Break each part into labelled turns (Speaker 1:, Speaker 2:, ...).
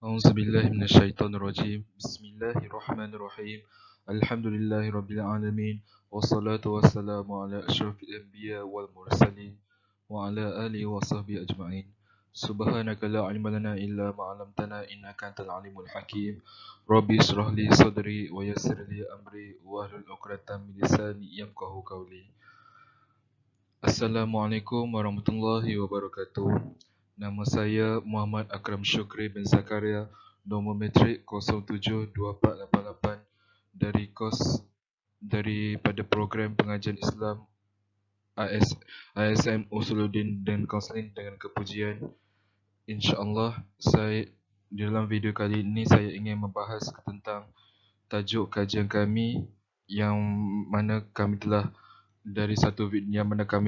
Speaker 1: A'udzubillahi minasyaitonirrajim. Bismillahirrahmanirrahim. Alhamdulillahirabbil alamin. Wassalatu wassalamu ala asyrafil anbiya wal mursalin wa ala alihi wa sahbihi ajma'in. Subhanaka la ilma lana illa ma 'allamtana innaka antal alimul hakim. Rabbi ishrah li sadri wa yassir li amri wa hlul 'uqdatam min lisani yafqahu qawli. Assalamualaikum warahmatullahi wabarakatuh. Nama saya Muhammad Akram Syukri bin Zakaria, nombor metrik 072488 daripada program pengajian Islam ISM Usuluddin dan Kaunseling dengan kepujian. InsyaAllah di dalam video kali ini saya ingin membahas tentang tajuk kajian kami yang mana kami telah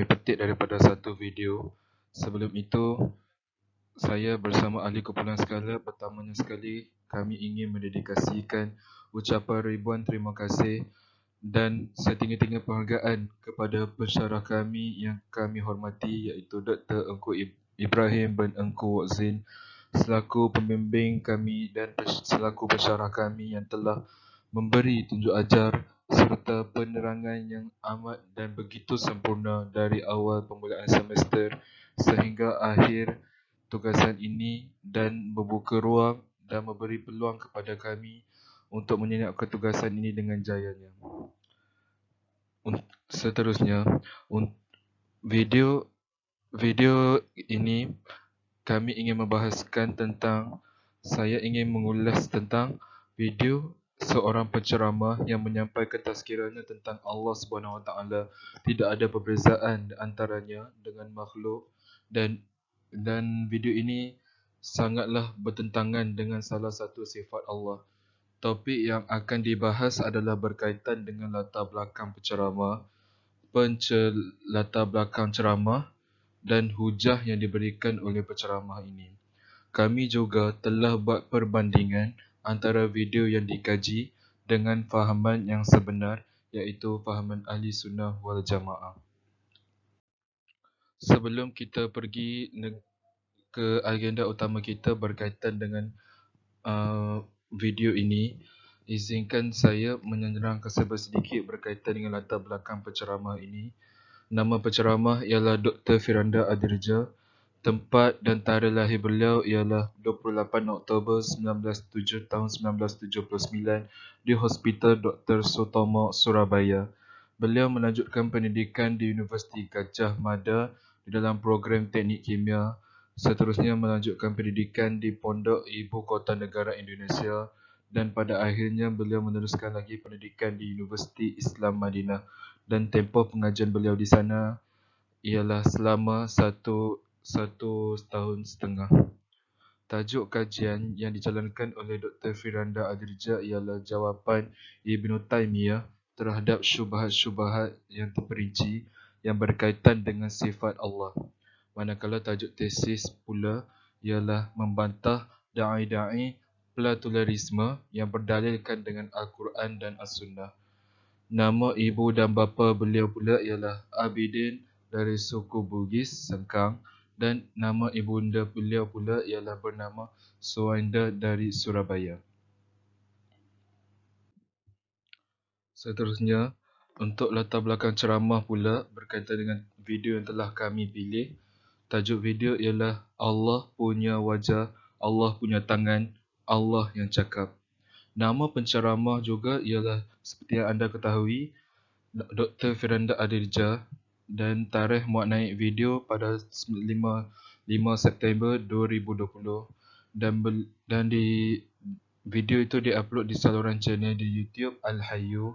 Speaker 1: petik daripada satu video. Sebelum itu, saya bersama ahli kumpulan sekalian, pertamanya sekali kami ingin mendedikasikan ucapan ribuan terima kasih dan setinggi-tinggi penghargaan kepada pensyarah kami yang kami hormati, iaitu Dr. Engku Ibrahim bin Engku Wak-Zin, selaku pembimbing kami dan selaku pensyarah kami yang telah memberi tunjuk ajar serta penerangan yang amat dan begitu sempurna dari awal permulaan semester sehingga akhir tugasan ini, dan membuka ruang dan memberi peluang kepada kami untuk menyenapkan tugasan ini dengan jayanya. Seterusnya, video ini kami ingin membahaskan tentang, saya ingin mengulas tentang video seorang penceramah yang menyampaikan tazkirahnya tentang Allah SWT. Tidak ada perbezaan antaranya dengan makhluk, dan video ini sangatlah bertentangan dengan salah satu sifat Allah. Topik yang akan dibahas adalah berkaitan dengan latar belakang ceramah dan hujah yang diberikan oleh penceramah ini. Kami juga telah buat perbandingan antara video yang dikaji dengan fahaman yang sebenar, iaitu fahaman ahli sunnah wal jamaah. Sebelum kita pergi ke agenda utama kita berkaitan dengan video ini, izinkan saya menerangkan sedikit berkaitan dengan latar belakang penceramah ini. Nama penceramah ialah Dr. Firanda Adirja. Tempat dan tarikh lahir beliau ialah 28 Oktober 1979 di Hospital Dr. Sutomo, Surabaya. Beliau melanjutkan pendidikan di Universiti Gajah Mada di dalam program Teknik Kimia. Seterusnya melanjutkan pendidikan di Pondok Ibu Kota Negara Indonesia, dan pada akhirnya beliau meneruskan lagi pendidikan di Universiti Islam Madinah, dan tempoh pengajian beliau di sana ialah selama satu tahun setengah. Tajuk kajian yang dijalankan oleh Dr. Firanda Adirja ialah jawapan Ibn Taymiyah terhadap syubhat-syubhat yang terperinci yang berkaitan dengan sifat Allah. Manakala tajuk tesis pula ialah membantah da'i-da'i platularisme yang berdalilkan dengan Al-Quran dan As-Sunnah. Nama ibu dan bapa beliau pula ialah Abidin dari suku Bugis, Sengkang, dan nama ibunda beliau pula ialah bernama Suwainda dari Surabaya. Seterusnya, untuk latar belakang ceramah pula berkaitan dengan video yang telah kami pilih. Tajuk video ialah Allah punya wajah, Allah punya tangan, Allah yang cakap. Nama penceramah juga ialah seperti yang anda ketahui, Dr. Firanda Adirja, dan tarikh muat naik video pada 5 September 2020, dan di video itu diupload di saluran channel di YouTube Al-Hayyu,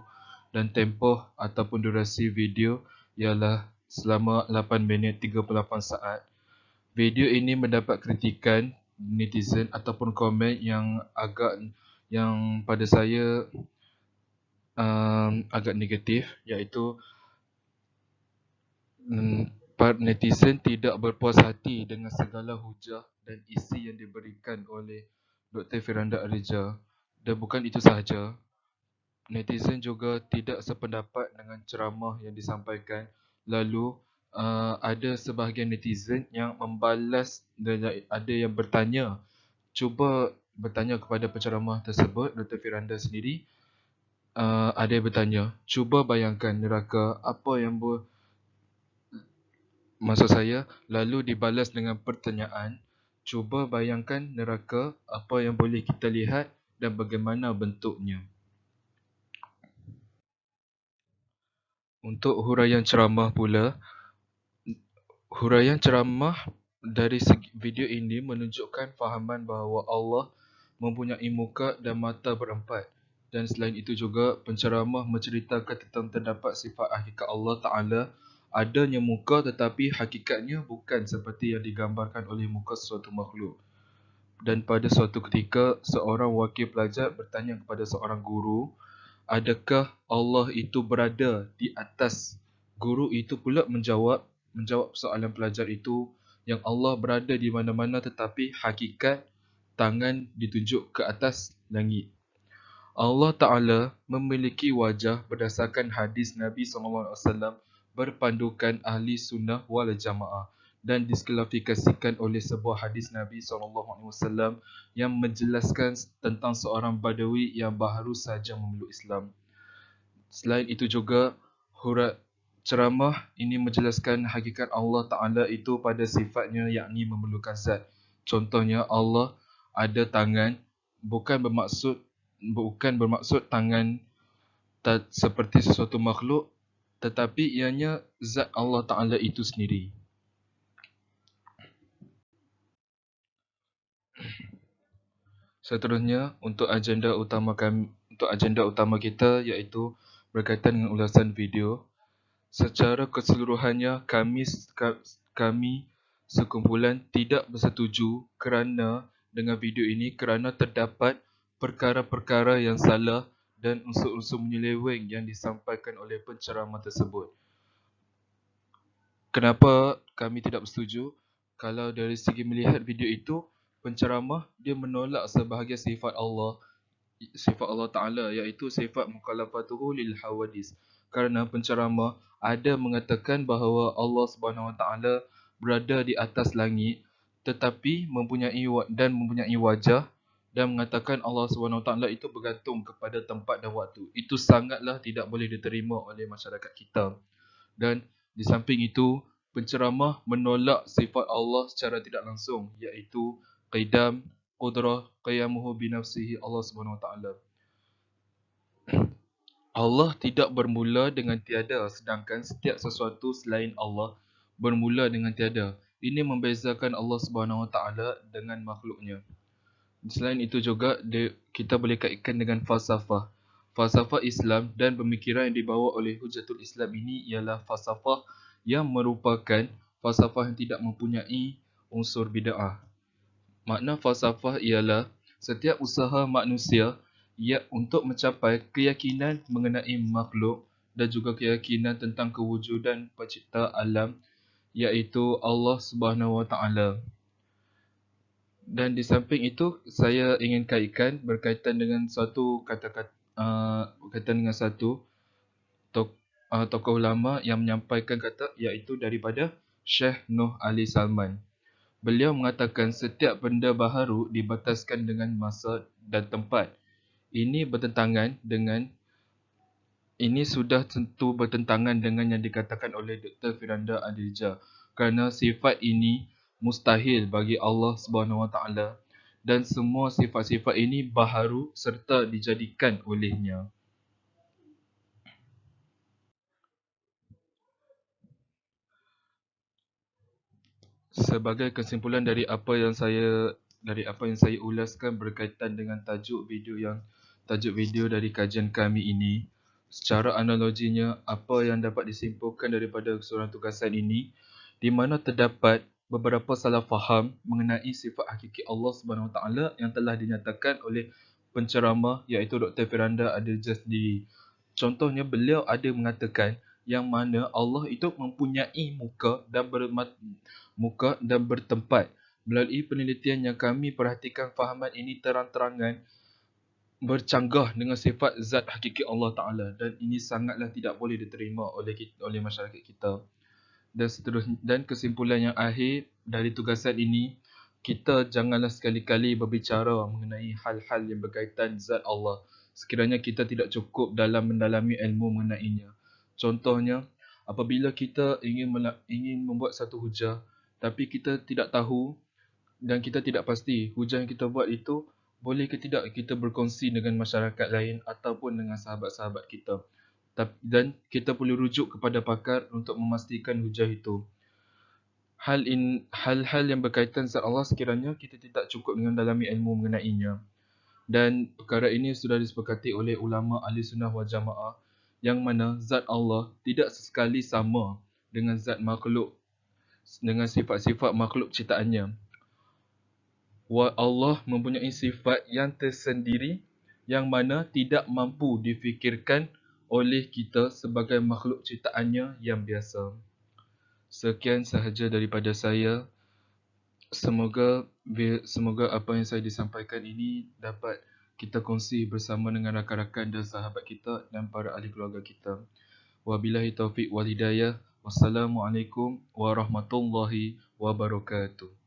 Speaker 1: dan tempoh ataupun durasi video ialah selama 8 minit 38 saat. Video ini mendapat kritikan netizen ataupun komen yang pada saya agak negatif, iaitu netizen tidak berpuas hati dengan segala hujah dan isi yang diberikan oleh Dr. Firanda Adirja. Dan bukan itu sahaja, netizen juga tidak sependapat dengan ceramah yang disampaikan. Lalu ada sebahagian netizen yang membalas dan ada yang bertanya, cuba bertanya kepada penceramah tersebut, Dr. Firanda sendiri, ada yang bertanya, cuba bayangkan neraka, apa yang maksud saya, lalu dibalas dengan pertanyaan, cuba bayangkan neraka, apa yang boleh kita lihat dan bagaimana bentuknya. Untuk huraian ceramah pula, huraian ceramah dari video ini menunjukkan fahaman bahawa Allah mempunyai muka dan mata berempat. Dan selain itu juga, penceramah menceritakan tentang terdapat sifat hakikat Allah Ta'ala adanya muka tetapi hakikatnya bukan seperti yang digambarkan oleh muka sesuatu makhluk. Dan pada suatu ketika, seorang wakil pelajar bertanya kepada seorang guru, adakah Allah itu berada di atas? Guru itu pula menjawab soalan pelajar itu yang Allah berada di mana-mana tetapi hakikat tangan ditunjuk ke atas langit. Allah Ta'ala memiliki wajah berdasarkan hadis Nabi SAW berpandukan ahli sunnah wal jamaah dan diskualifikasikan oleh sebuah hadis Nabi SAW yang menjelaskan tentang seorang Badawi yang baru saja memeluk Islam. Selain itu juga, ceramah ini menjelaskan hakikat Allah Ta'ala itu pada sifatnya yakni memerlukan zat. Contohnya, Allah ada tangan, bukan bermaksud tangan seperti sesuatu makhluk, tetapi ianya zat Allah Ta'ala itu sendiri. Seterusnya, untuk agenda utama kita iaitu berkaitan dengan ulasan video. Secara keseluruhannya, kami sekumpulan tidak bersetuju dengan video ini kerana terdapat perkara-perkara yang salah dan unsur-unsur menyeleweng yang disampaikan oleh penceramah tersebut. Kenapa kami tidak bersetuju? Kalau dari segi melihat video itu, penceramah dia menolak sebahagian sifat Allah Ta'ala, iaitu sifat mukhalafatuhu lil hawadis. Kerana penceramah ada mengatakan bahawa Allah Subhanahu Wa Ta'ala berada di atas langit tetapi mempunyai wajah dan mengatakan Allah Subhanahu Wa Ta'ala itu bergantung kepada tempat dan waktu. Itu sangatlah tidak boleh diterima oleh masyarakat kita. Dan di samping itu, penceramah menolak sifat Allah secara tidak langsung, iaitu qidam, qudrah, qiyamuhu binafsihi Allah Subhanahu Wa Ta'ala. Allah tidak bermula dengan tiada, sedangkan setiap sesuatu selain Allah bermula dengan tiada. Ini membezakan Allah Subhanahu Wa Ta'ala dengan makhluknya. Selain itu juga, kita boleh kaitkan dengan falsafah. Falsafah Islam dan pemikiran yang dibawa oleh Hujatul Islam ini ialah falsafah yang merupakan falsafah yang tidak mempunyai unsur bid'ah. Makna falsafah ialah setiap usaha manusia untuk mencapai keyakinan mengenai makhluk dan juga keyakinan tentang kewujudan pencipta alam, iaitu Allah Subhanahu Wa Ta'ala. Dan di samping itu, saya ingin kaitkan berkaitan dengan satu tokoh ulama yang menyampaikan kata, iaitu daripada Syekh Nuh Ali Salman. Beliau mengatakan setiap benda baharu dibataskan dengan masa dan tempat. Ini sudah tentu bertentangan dengan yang dikatakan oleh Dr. Firanda Adilja, kerana sifat ini mustahil bagi Allah Subhanahu Wa Ta'ala dan semua sifat-sifat ini baharu serta dijadikan olehnya. Sebagai kesimpulan dari apa yang saya ulaskan berkaitan dengan tajuk video dari kajian kami ini, secara analoginya, apa yang dapat disimpulkan daripada keseluruhan tugasan ini, di mana terdapat beberapa salah faham mengenai sifat hakiki Allah Subhanahu Wa Ta'ala yang telah dinyatakan oleh penceramah iaitu Dr. Firanda Adilja sendiri. Contohnya, beliau ada mengatakan yang mana Allah itu mempunyai muka dan bertempat. Melalui penelitian yang kami perhatikan, fahaman ini terang-terangan bercanggah dengan sifat zat hakiki Allah Ta'ala, dan ini sangatlah tidak boleh diterima oleh masyarakat kita. Dan kesimpulan yang akhir dari tugasan ini, kita janganlah sekali-kali berbicara mengenai hal-hal yang berkaitan zat Allah sekiranya kita tidak cukup dalam mendalami ilmu mengenainya. Contohnya, apabila kita ingin membuat satu hujah tapi kita tidak tahu dan kita tidak pasti hujah yang kita buat itu boleh ke tidak kita berkongsi dengan masyarakat lain ataupun dengan sahabat-sahabat kita. Dan kita perlu rujuk kepada pakar untuk memastikan hujah itu. Hal-hal yang berkaitan zat Allah sekiranya kita tidak cukup dengan dalami ilmu mengenainya. Dan perkara ini sudah disepakati oleh ulama ahli sunnah wal jamaah yang mana zat Allah tidak sesekali sama dengan zat makhluk, dengan sifat-sifat makhluk ciptaannya. Allah mempunyai sifat yang tersendiri yang mana tidak mampu difikirkan oleh kita sebagai makhluk ciptaannya yang biasa. Sekian sahaja daripada saya. Semoga apa yang saya disampaikan ini dapat kita kongsi bersama dengan rakan-rakan dan sahabat kita dan para ahli keluarga kita. Wabillahi taufiq wal hidayah. Wassalamualaikum warahmatullahi wabarakatuh.